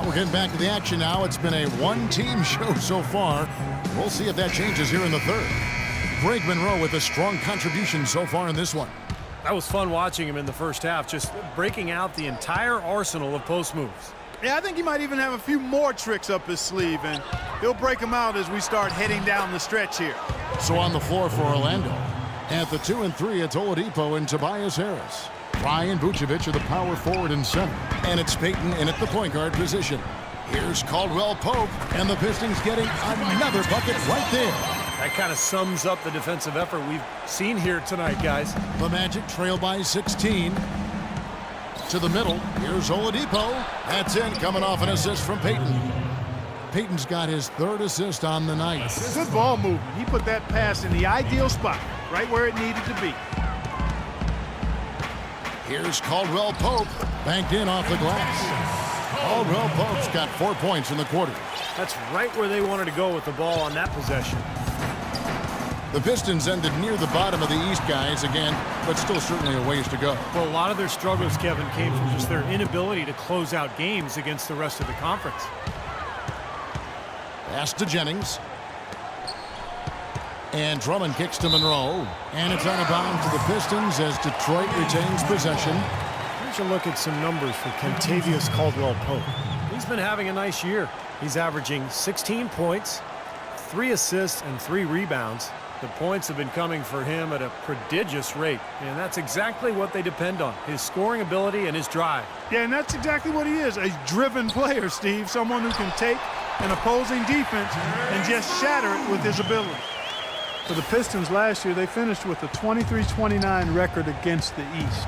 We're getting back to the action now. It's been a one-team show so far. We'll see if that changes here in the third. Greg Monroe with a strong contribution so far in this one. That was fun watching him in the first half, just breaking out the entire arsenal of post moves. Yeah, I think he might even have a few more tricks up his sleeve, and he'll break them out as we start heading down the stretch here. So on the floor for Orlando. At the 2 and 3, it's Oladipo and Tobias Harris. Ryan Vucevic are the power forward and center. And it's Payton in at the point guard position. Here's Caldwell Pope, and the Pistons getting another bucket right there. That kind of sums up the defensive effort we've seen here tonight, guys. The Magic trail by 16. To the middle, here's Oladipo. That's in, coming off an assist from Payton. Payton's got his third assist on the night. Good ball movement. He put that pass in the ideal spot, right where it needed to be. Here's Caldwell Pope, banked in off the glass. Caldwell Pope's got 4 points in the quarter. That's right where they wanted to go with the ball on that possession. The Pistons ended near the bottom of the East, guys, again, but still certainly a ways to go. Well, a lot of their struggles, Kevin, came from just their inability to close out games against the rest of the conference. Pass to Jennings. And Drummond kicks to Monroe. And it's out of bounds to the Pistons as Detroit retains possession. Here's a look at some numbers for Kentavious Caldwell-Pope. He's been having a nice year. He's averaging 16 points, 3 assists, and 3 rebounds. The points have been coming for him at a prodigious rate, and that's exactly what they depend on, his scoring ability and his drive. Yeah, and that's exactly what he is, a driven player, Steve, someone who can take an opposing defense and just shatter it with his ability. For the Pistons last year, they finished with a 23-29 record against the East.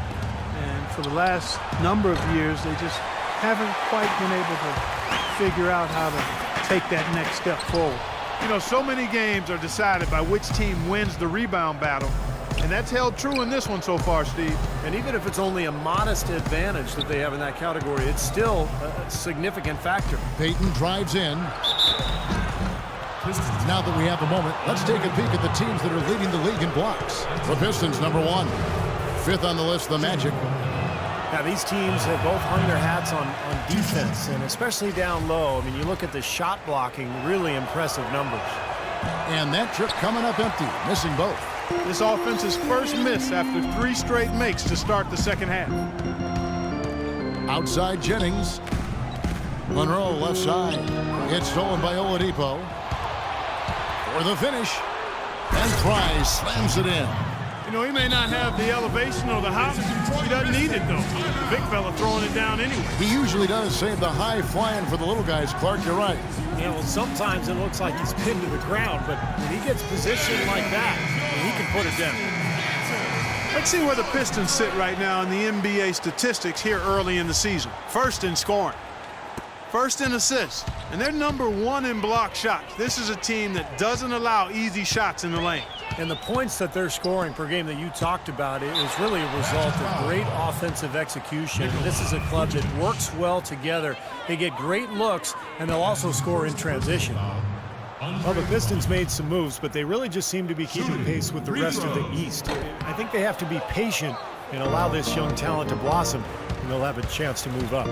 And for the last number of years, they just haven't quite been able to figure out how to take that next step forward. You know, so many games are decided by which team wins the rebound battle, and that's held true in this one so far, Steve. And even if it's only a modest advantage that they have in that category, it's still a significant factor. Payton drives in. Now that we have a moment, let's take a peek at the teams that are leading the league in blocks. The Pistons, number 1. 5th on the list, the Magic. Now, these teams have both hung their hats on defense, and especially down low. I mean, you look at the shot blocking, really impressive numbers. And that trip coming up empty, missing both. This offense's first miss after 3 straight makes to start the second half. Outside Jennings. Monroe left side. It's stolen by Oladipo. For the finish. And Price slams it in. You know, he may not have the elevation or the hop. He doesn't need it, though. The big fella throwing it down anyway. He usually does save the high flying for the little guys, Clark. You're right. Yeah, well, sometimes it looks like he's pinned to the ground, but when he gets positioned like that, he can put it down. Let's see where the Pistons sit right now in the NBA statistics here early in the season. First in scoring. First in assists. And they're number 1 in block shots. This is a team that doesn't allow easy shots in the lane. And the points that they're scoring per game that you talked about is really a result of great offensive execution. This is a club that works well together. They get great looks, and they'll also score in transition. Well, the Pistons made some moves, but they really just seem to be keeping pace with the rest of the East. I think they have to be patient and allow this young talent to blossom, and they'll have a chance to move up.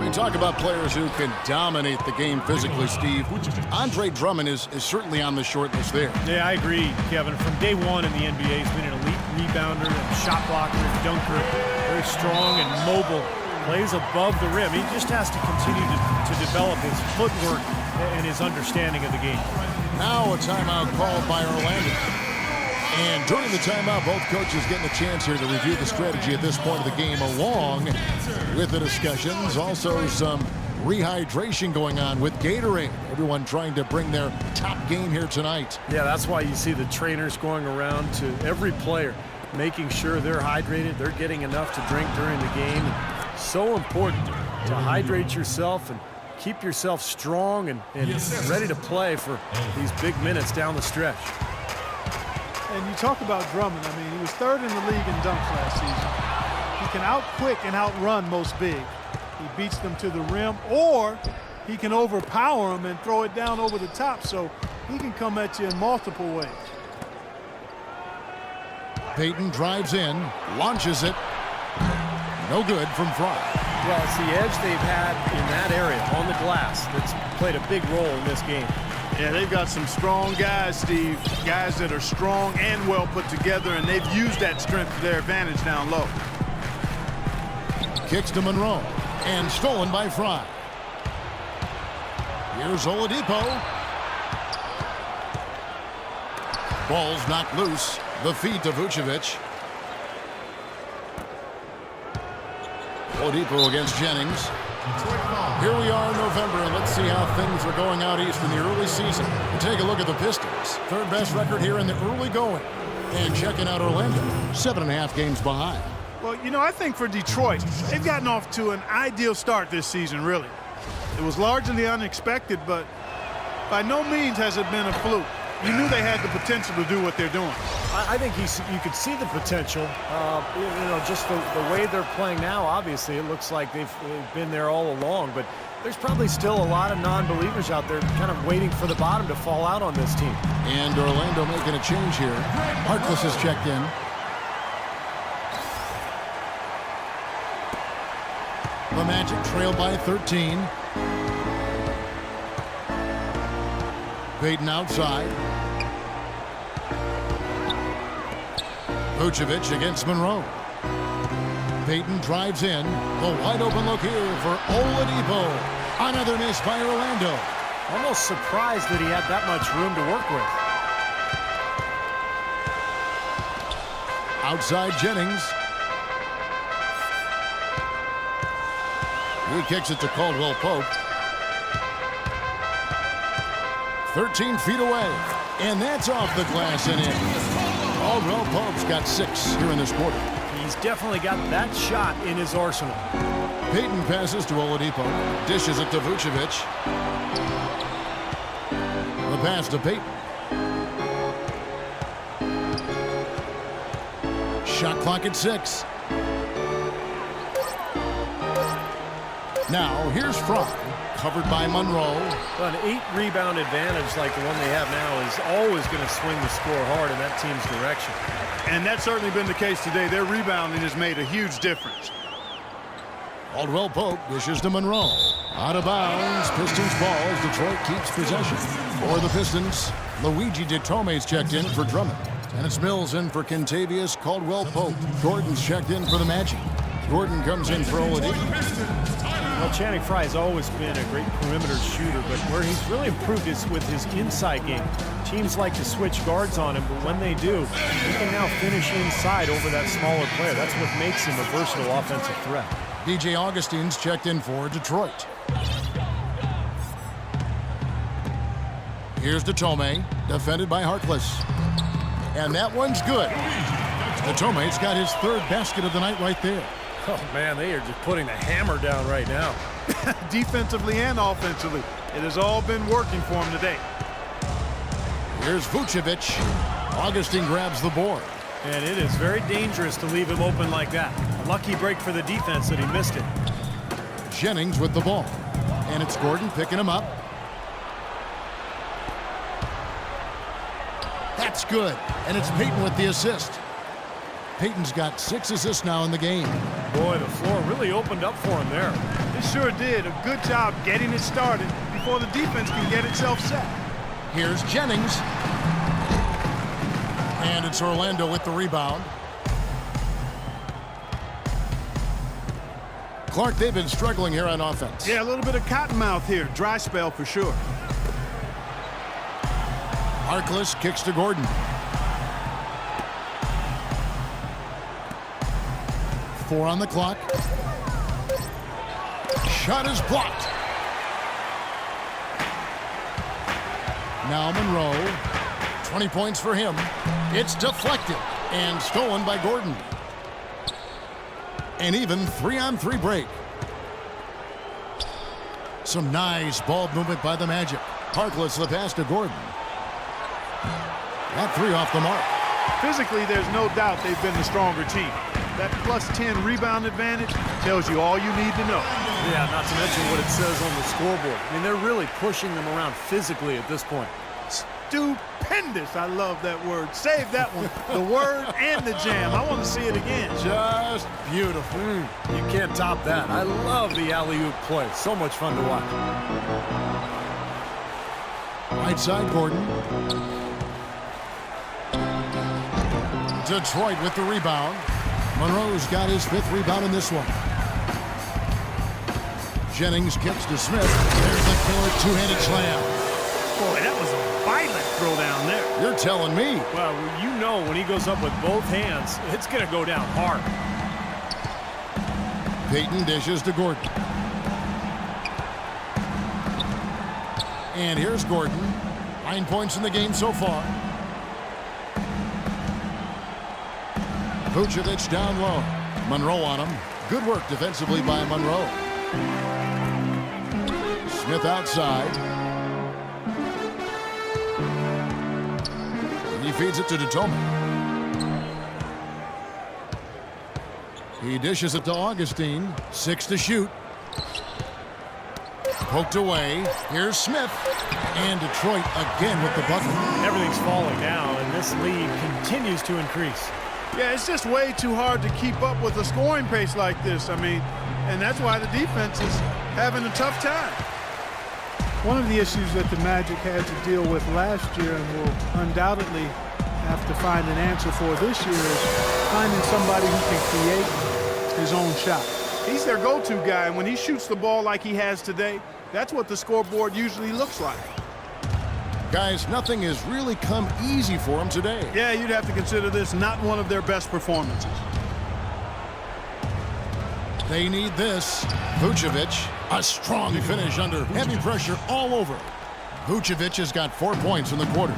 We talk about players who can dominate the game physically, Steve. Andre Drummond is certainly on the short list there. Yeah, I agree, Kevin. From day one in the NBA, he's been an elite rebounder, and shot blocker, and dunker. Very strong and mobile. Plays above the rim. He just has to continue to develop his footwork and his understanding of the game. Now a timeout called by Orlando. And during the timeout, both coaches getting a chance here to review the strategy at this point of the game, along with the discussions. Also some rehydration going on with Gatorade. Everyone trying to bring their top game here tonight. Yeah, that's why you see the trainers going around to every player, making sure they're hydrated, they're getting enough to drink during the game. So important to hydrate yourself and keep yourself strong and ready to play for these big minutes down the stretch. And you talk about Drummond. I mean, he was 3rd in the league in dunks last season. He can out-quick and outrun most big. He beats them to the rim, or he can overpower them and throw it down over the top, so he can come at you in multiple ways. Payton drives in, launches it. No good from Fry. Well, it's the edge they've had in that area on the glass that's played a big role in this game. Yeah, they've got some strong guys, Steve. Guys that are strong and well put together, and they've used that strength to their advantage down low. Kicks to Monroe, and stolen by Fry. Here's Oladipo. Ball's knocked loose. The feed to Vucevic. Oladipo against Jennings. Here we are in November, and let's see how things are going out east in the early season. We'll take a look at the Pistons. Third best record here in the early going. And checking out Orlando, 7.5 games behind. Well, you know, I think for Detroit, they've gotten off to an ideal start this season, really. It was largely unexpected, but by no means has it been a fluke. You knew they had the potential to do what they're doing. I think you could see the potential. You know, just the way they're playing now, obviously, it looks like they've been there all along. But there's probably still a lot of non-believers out there kind of waiting for the bottom to fall out on this team. And Orlando making a change here. Harkless has checked in. The Magic trail by 13. Payton outside. Vucevic against Monroe. Payton drives in. A wide open look here for Oladipo. Another miss by Orlando. Almost surprised that he had that much room to work with. Outside Jennings. He kicks it to Caldwell Pope. 13 feet away. And that's off the glass and in. Caldwell Pope's got 6 here in this quarter. He's definitely got that shot in his arsenal. Payton passes to Oladipo. Dishes it to Vucevic. The pass to Payton. Shot clock at 6. Now, here's Fry, covered by Monroe. Well, an 8-rebound advantage like the one they have now is always going to swing the score hard in that team's direction. And that's certainly been the case today. Their rebounding has made a huge difference. Caldwell Pope dishes to Monroe. Out of bounds. Pistons ball as Detroit keeps possession. For the Pistons, Luigi DeTome's checked in for Drummond. And it's Mills in for Kentavious Caldwell Pope. Gordon's checked in for the Magic. Gordon comes in for Oladipo. Well, Channing Frye has always been a great perimeter shooter, but where he's really improved is with his inside game. Teams like to switch guards on him, but when they do, he can now finish inside over that smaller player. That's what makes him a versatile offensive threat. DJ Augustine's checked in for Detroit. Here's DeTome, defended by Harkless. And that one's good. DeTome's got his 3rd basket of the night right there. Oh, man, they are just putting the hammer down right now. Defensively and offensively, it has all been working for him today. Here's Vucevic. Augustine grabs the board. And it is very dangerous to leave him open like that. A lucky break for the defense that he missed it. Jennings with the ball. And it's Gordon picking him up. That's good. And it's Payton with the assist. Payton's got 6 assists now in the game. Boy, the floor really opened up for him there. It sure did. A good job getting it started before the defense can get itself set. Here's Jennings. And it's Orlando with the rebound. Clark, they've been struggling here on offense. Yeah, a little bit of cottonmouth here. Dry spell for sure. Harkless kicks to Gordon. 4 on the clock. Shot is blocked. Now Monroe. 20 points for him. It's deflected and stolen by Gordon. An even 3-on-3 break. Some nice ball movement by the Magic. Harkless the pass to Gordon. That 3 off the mark. Physically, there's no doubt they've been the stronger team. That plus 10 rebound advantage tells you all you need to know. Yeah, not to mention what it says on the scoreboard. I mean, they're really pushing them around physically at this point. stupendous. I love that word. Save that one. The word and the jam. I want to see it again. Just beautiful. You can't top that. I love the alley-oop play. So much fun to watch. Right side, Gordon. Detroit with the rebound. Monroe's got his 5th rebound in this one. Jennings kicks to Smith. There's the killer two-handed slam. Boy, that was a violent throw down there. You're telling me. Well, you know when he goes up with both hands, it's going to go down hard. Payton dishes to Gordon. And here's Gordon. 9 points in the game so far. Vucevic down low. Monroe on him. Good work defensively by Monroe. Smith outside. And he feeds it to Datome. He dishes it to Augustine. 6 to shoot. Poked away. Here's Smith. And Detroit again with the bucket. Everything's falling now, and this lead continues to increase. Yeah, it's just way too hard to keep up with a scoring pace like this. I mean, and that's why the defense is having a tough time. One of the issues that the Magic had to deal with last year and will undoubtedly have to find an answer for this year is finding somebody who can create his own shot. He's their go-to guy, and when he shoots the ball like he has today, that's what the scoreboard usually looks like. Guys, nothing has really come easy for him today. Yeah, you'd have to consider this not one of their best performances. They need this. Vucevic, a strong finish under heavy pressure all over. Vucevic has got 4 points in the quarter.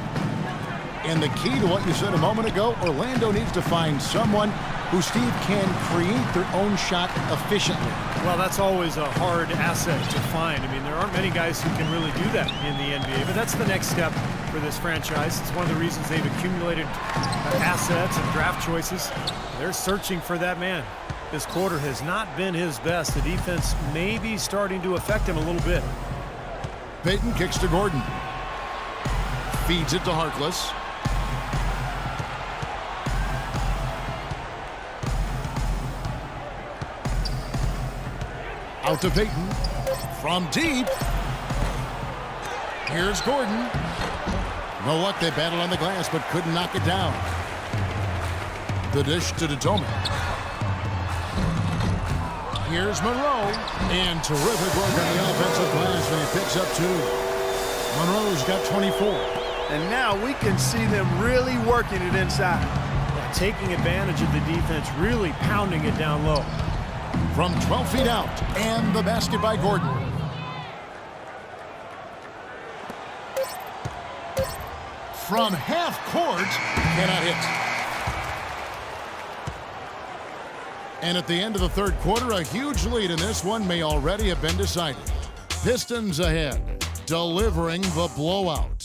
And the key to what you said a moment ago, Orlando needs to find someone who, Steve, can create their own shot efficiently. Well, that's always a hard asset to find. I mean, there aren't many guys who can really do that in the NBA, but that's the next step for this franchise. It's one of the reasons they've accumulated assets and draft choices. They're searching for that man. This quarter has not been his best. The defense may be starting to affect him a little bit. Payton kicks to Gordon. Feeds it to Harkless. Out to Payton. From deep. Here's Gordon. No luck, they battled on the glass, but couldn't knock it down. The dish to Datome. Here's Monroe. And terrific work on the offensive glass, and he picks up 2. Monroe's got 24. And now we can see them really working it inside. Yeah, taking advantage of the defense, really pounding it down low. From 12 feet out, and the basket by Gordon. From half court, cannot hit. And at the end of the third quarter, a huge lead in this one may already have been decided. Pistons ahead, delivering the blowout.